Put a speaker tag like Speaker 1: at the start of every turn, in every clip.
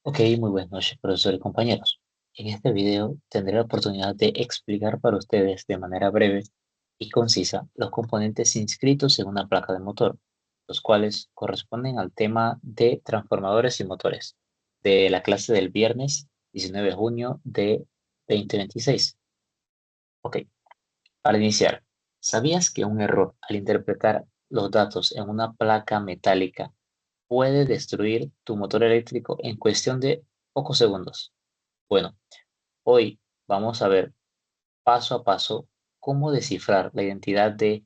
Speaker 1: Ok, muy buenas noches, profesor y compañeros. En este video tendré la oportunidad de explicar para ustedes de manera breve y concisa los componentes inscritos en una placa de motor, los cuales corresponden al tema de transformadores y motores de la clase del viernes 19 de junio de 2026. Ok, para iniciar, ¿sabías que un error al interpretar los datos en una placa metálica puede destruir tu motor eléctrico en cuestión de pocos segundos? Bueno, hoy vamos a ver paso a paso cómo descifrar la identidad de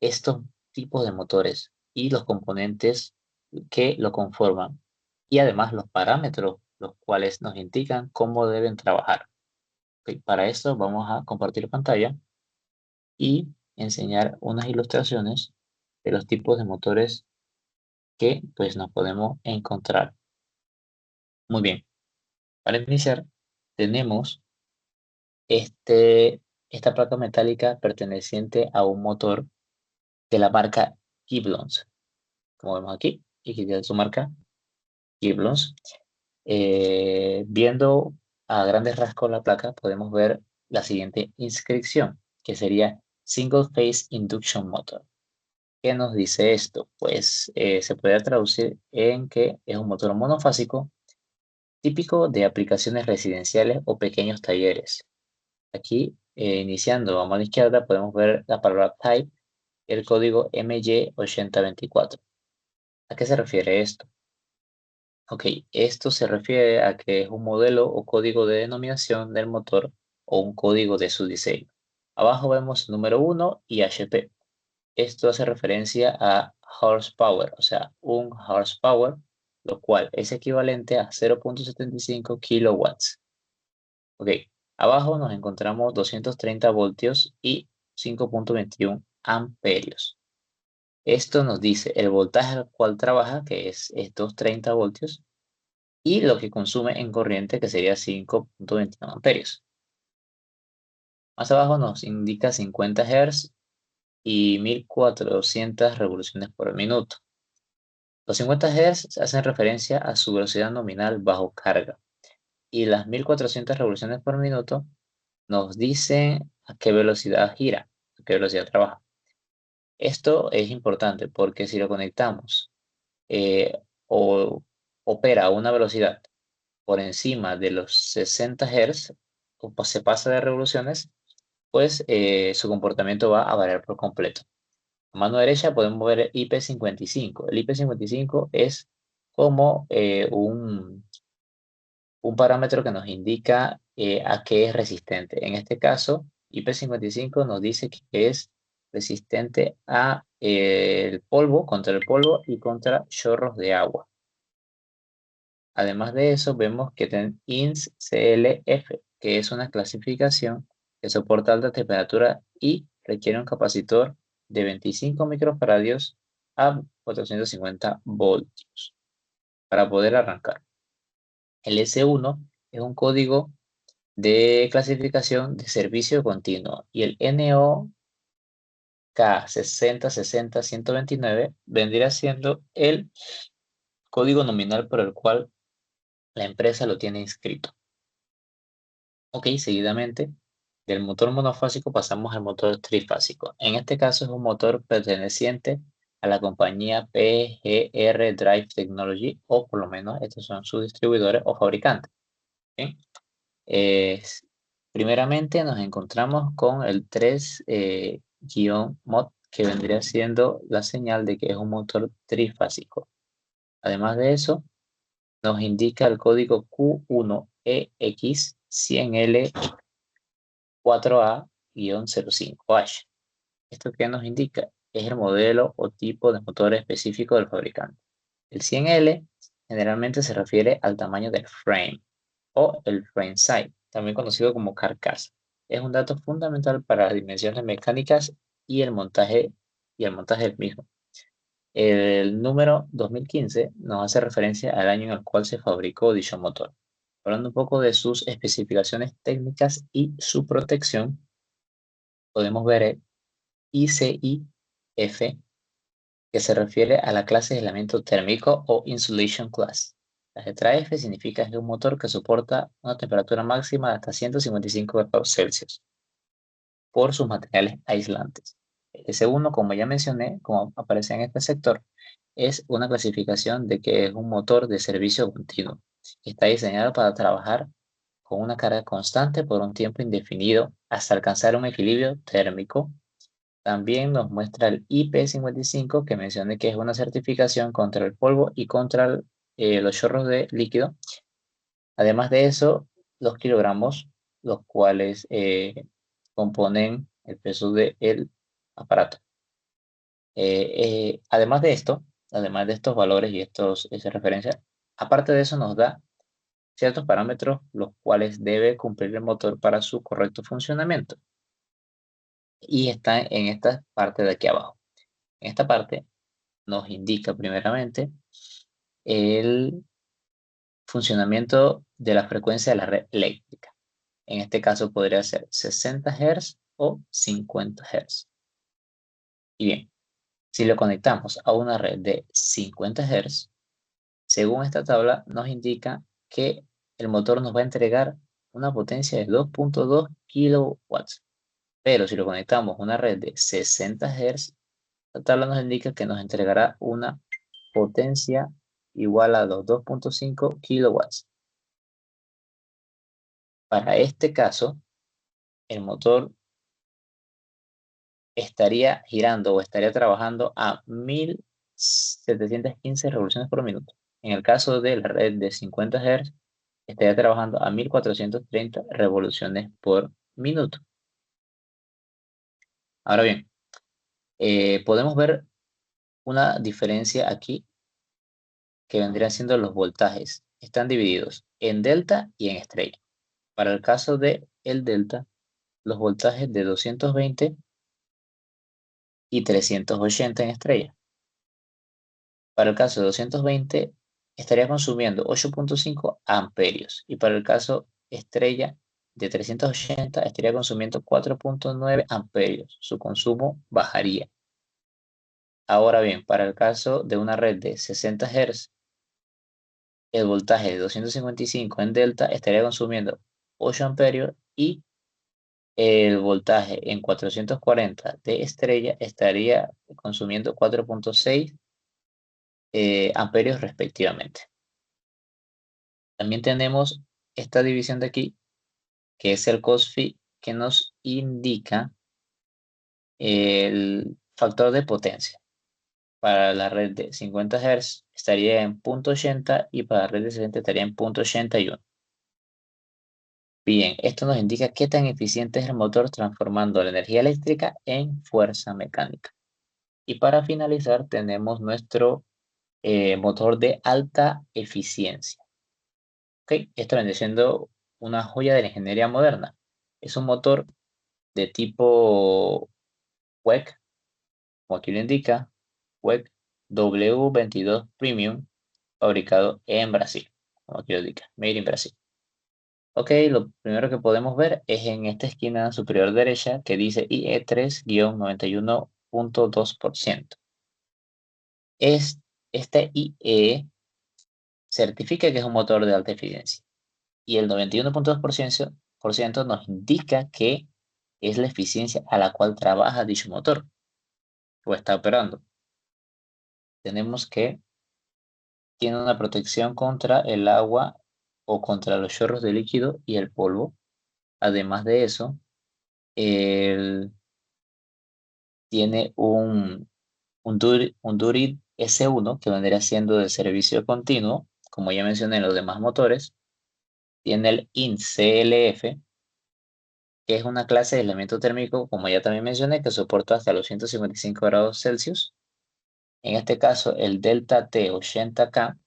Speaker 1: estos tipos de motores y los componentes que lo conforman y además los parámetros los cuales nos indican cómo deben trabajar. Ok, para esto vamos a compartir pantalla y enseñar unas ilustraciones de los tipos de motores que pues nos podemos encontrar. Muy bien, para iniciar tenemos esta placa metálica perteneciente a un motor de la marca Gibbons, como vemos aquí, y que tiene su marca Gibbons. Viendo a grandes rasgos la placa, podemos ver la siguiente inscripción, que sería Single Phase Induction Motor. ¿Qué nos dice esto? Pues se puede traducir en que es un motor monofásico típico de aplicaciones residenciales o pequeños talleres. Aquí, iniciando a mano izquierda, podemos ver la palabra type y el código MY8024. ¿A qué se refiere esto? Ok, esto se refiere a que es un modelo o código de denominación del motor o un código de su diseño. Abajo vemos número 1 y HP. Esto hace referencia a horsepower, o sea, un horsepower, lo cual es equivalente a 0,75 kilowatts. Ok, abajo nos encontramos 230 voltios y 5,21 amperios. Esto nos dice el voltaje al cual trabaja, que es estos 30 voltios, y lo que consume en corriente, que sería 5,21 amperios. Más abajo nos indica 50 Hz y 1400 revoluciones por minuto. Los 50 Hz hacen referencia a su velocidad nominal bajo carga y las 1400 revoluciones por minuto nos dicen a qué velocidad gira, a qué velocidad trabaja. Esto es importante porque si lo conectamos o opera a una velocidad por encima de los 60 Hz o se pasa de revoluciones, pues su comportamiento va a variar por completo. A mano derecha podemos ver el IP55. El IP55 es como un parámetro que nos indica a qué es resistente. En este caso, IP55 nos dice que es resistente a el polvo, contra el polvo y contra chorros de agua. Además de eso, vemos que tienen INS CLF, que es una clasificación que soporta alta temperatura y requiere un capacitor de 25 microfaradios a 450 voltios para poder arrancar. El S1 es un código de clasificación de servicio continuo y el NOK 6060-129 vendría siendo el código nominal por el cual la empresa lo tiene inscrito. Ok, seguidamente, del motor monofásico pasamos al motor trifásico. En este caso es un motor perteneciente a la compañía PGR Drive Technology, o por lo menos estos son sus distribuidores o fabricantes. ¿Bien? Es- Primeramente nos encontramos con el 3-mod, que vendría siendo la señal de que es un motor trifásico. Además de eso, nos indica el código Q1EX100L 4A-05H. ¿Esto qué nos indica? Es el modelo o tipo de motor específico del fabricante. El 100L generalmente se refiere al tamaño del frame o el frame size, también conocido como carcasa. Es un dato fundamental para las dimensiones mecánicas y el montaje del mismo. El número 2015 nos hace referencia al año en el cual se fabricó dicho motor. Hablando un poco de sus especificaciones técnicas y su protección, podemos ver el ICIF, que se refiere a la clase de aislamiento térmico o Insulation Class. La letra F significa que es un motor que soporta una temperatura máxima de hasta 155 grados Celsius por sus materiales aislantes. El S1, como ya mencioné, como aparece en este sector, es una clasificación de que es un motor de servicio continuo. Está diseñado para trabajar con una carga constante por un tiempo indefinido hasta alcanzar un equilibrio térmico. También nos muestra el IP55 que mencioné que es una certificación contra el polvo y contra los chorros de líquido. Además de eso, los kilogramos, los cuales componen el peso del aparato. Además de esto, además de estos valores y esa referencia, aparte de eso nos da ciertos parámetros los cuales debe cumplir el motor para su correcto funcionamiento. Y están en esta parte de aquí abajo. En esta parte nos indica primeramente el funcionamiento de la frecuencia de la red eléctrica. En este caso podría ser 60 Hz o 50 Hz. Y bien, si lo conectamos a una red de 50 Hz, según esta tabla nos indica que el motor nos va a entregar una potencia de 2.2 kilowatts. Pero si lo conectamos a una red de 60 Hz, la tabla nos indica que nos entregará una potencia igual a los 2.5 kilowatts. Para este caso, el motor estaría girando o estaría trabajando a 1715 revoluciones por minuto. En el caso de la red de 50 Hz, estaría trabajando a 1430 revoluciones por minuto. Ahora bien, podemos ver una diferencia aquí que vendrían siendo los voltajes. Están divididos en delta y en estrella. Para el caso de el delta, los voltajes de 220 y 380 en estrella. Para el caso de 220, estaría consumiendo 8.5 amperios. Y para el caso estrella de 380, estaría consumiendo 4.9 amperios. Su consumo bajaría. Ahora bien, para el caso de una red de 60 Hz, el voltaje de 255 en delta estaría consumiendo 8 amperios y el voltaje en 440 de estrella estaría consumiendo 4.6 amperios respectivamente. También tenemos esta división de aquí, que es el COSFI, que nos indica el factor de potencia. Para la red de 50 Hz estaría en 0.80 y para la red de 60 estaría en 0.81. Bien, esto nos indica qué tan eficiente es el motor transformando la energía eléctrica en fuerza mecánica. Y para finalizar tenemos nuestro motor de alta eficiencia. ¿Ok? Esto viene siendo una joya de la ingeniería moderna. Es un motor de tipo WEC, como aquí lo indica, WEC W22 Premium, fabricado en Brasil, como aquí lo indica, Made in Brasil. Ok, lo primero que podemos ver es en esta esquina superior derecha que dice IE3-91.2%. Este IE certifica que es un motor de alta eficiencia y el 91.2% nos indica que es la eficiencia a la cual trabaja dicho motor o está operando. Tenemos que tiene una protección contra el agua o contra los chorros de líquido y el polvo. Además de eso, tiene un Durit S1 que vendría siendo de servicio continuo, como ya mencioné en los demás motores. Tiene el INCLF, que es una clase de aislamiento térmico, como ya también mencioné, que soporta hasta los 155 grados Celsius. En este caso, el Delta T80K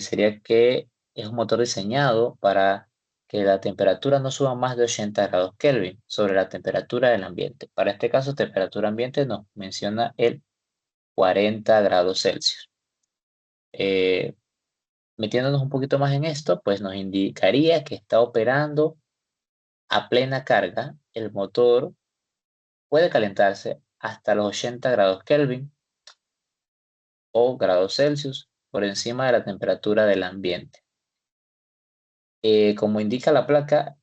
Speaker 1: sería que es un motor diseñado para que la temperatura no suba más de 80 grados Kelvin sobre la temperatura del ambiente. Para este caso, temperatura ambiente nos menciona el 40 grados Celsius. Eh, Metiéndonos un poquito más en esto, pues nos indicaría que está operando a plena carga. El motor puede calentarse hasta los 80 grados Kelvin o grados Celsius por encima de la temperatura del ambiente. Como indica la placa,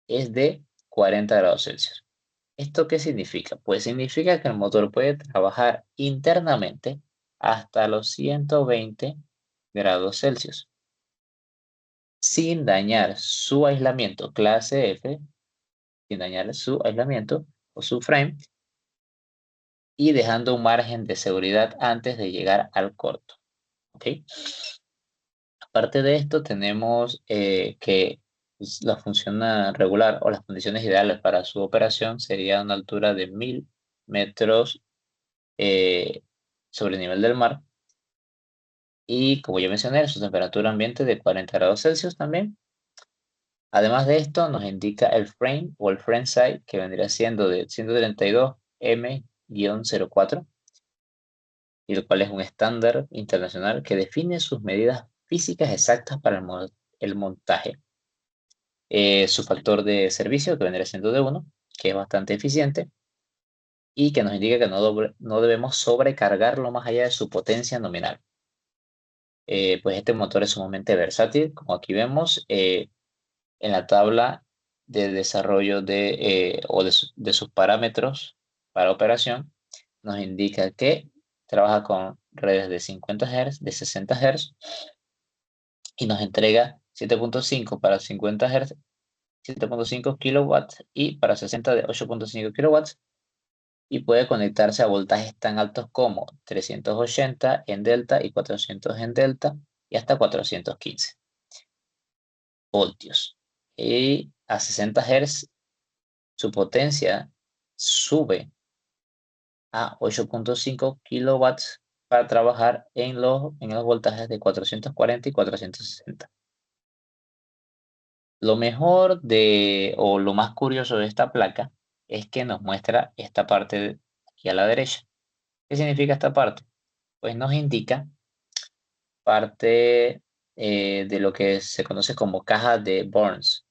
Speaker 1: es de 40 grados Celsius. ¿Esto qué significa? Pues significa que el motor puede trabajar internamente hasta los 120 grados Celsius sin dañar su aislamiento clase F, sin dañar su aislamiento o su frame y dejando un margen de seguridad antes de llegar al corto. ¿Ok? Aparte de esto, tenemos que pues, la función regular o las condiciones ideales para su operación sería una altura de 1000 metros eh, sobre el nivel del mar y, como ya mencioné, su temperatura ambiente de 40 grados Celsius también. Además de esto, nos indica el frame o el frame size, que vendría siendo de 132 M-04, y el cual es un estándar internacional que define sus medidas físicas exactas para el montaje. Su factor de servicio, que vendría siendo de 1, que es bastante eficiente, y que nos indica que no debemos sobrecargarlo más allá de su potencia nominal. Pues este motor es sumamente versátil, como aquí vemos en la tabla de desarrollo de sus parámetros para operación, nos indica que trabaja con redes de 50 Hz, de 60 Hz, y nos entrega 7.5 para 50 Hz, 7.5 kilowatts, y para 60 de 8.5 kilowatts, y puede conectarse a voltajes tan altos como 380 en delta y 400 en delta y hasta 415 voltios. Y a 60 Hz su potencia sube a 8.5 kilowatts para trabajar en los voltajes de 440 y 460. Lo mejor o lo más curioso de esta placa es que nos muestra esta parte aquí a la derecha. ¿Qué significa esta parte? Pues nos indica parte de lo que se conoce como caja de Burns,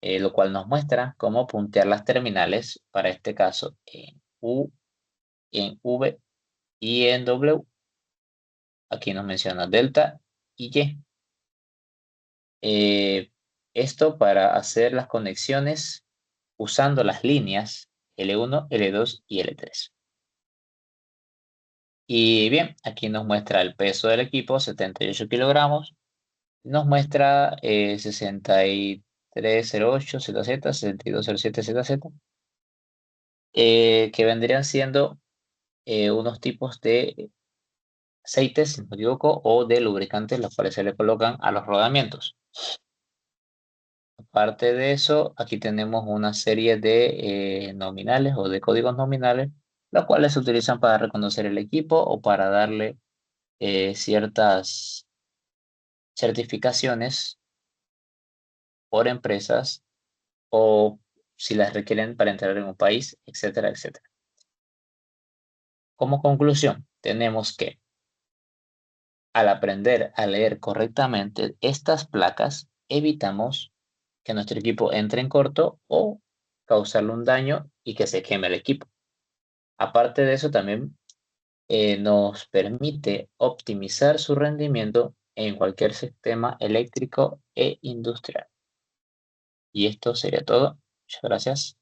Speaker 1: lo cual nos muestra cómo puntear las terminales, para este caso en U, en V y en W. Aquí nos menciona delta y Y. Esto para hacer las conexiones usando las líneas L1, L2 y L3. Y bien, aquí nos muestra el peso del equipo, 78 kilogramos. Nos muestra 6308 ZZ, 6207 ZZ, que vendrían siendo unos tipos de aceites, si no me equivoco, o de lubricantes, los cuales se le colocan a los rodamientos. Aparte de eso, aquí tenemos una serie de nominales o de códigos nominales, los cuales se utilizan para reconocer el equipo o para darle ciertas certificaciones por empresas o si las requieren para entrar en un país, etcétera, etcétera. Como conclusión, tenemos que al aprender a leer correctamente estas placas, evitamos que nuestro equipo entre en corto o causarle un daño y que se queme el equipo. Aparte de eso, también nos permite optimizar su rendimiento en cualquier sistema eléctrico e industrial. Y esto sería todo. Muchas gracias.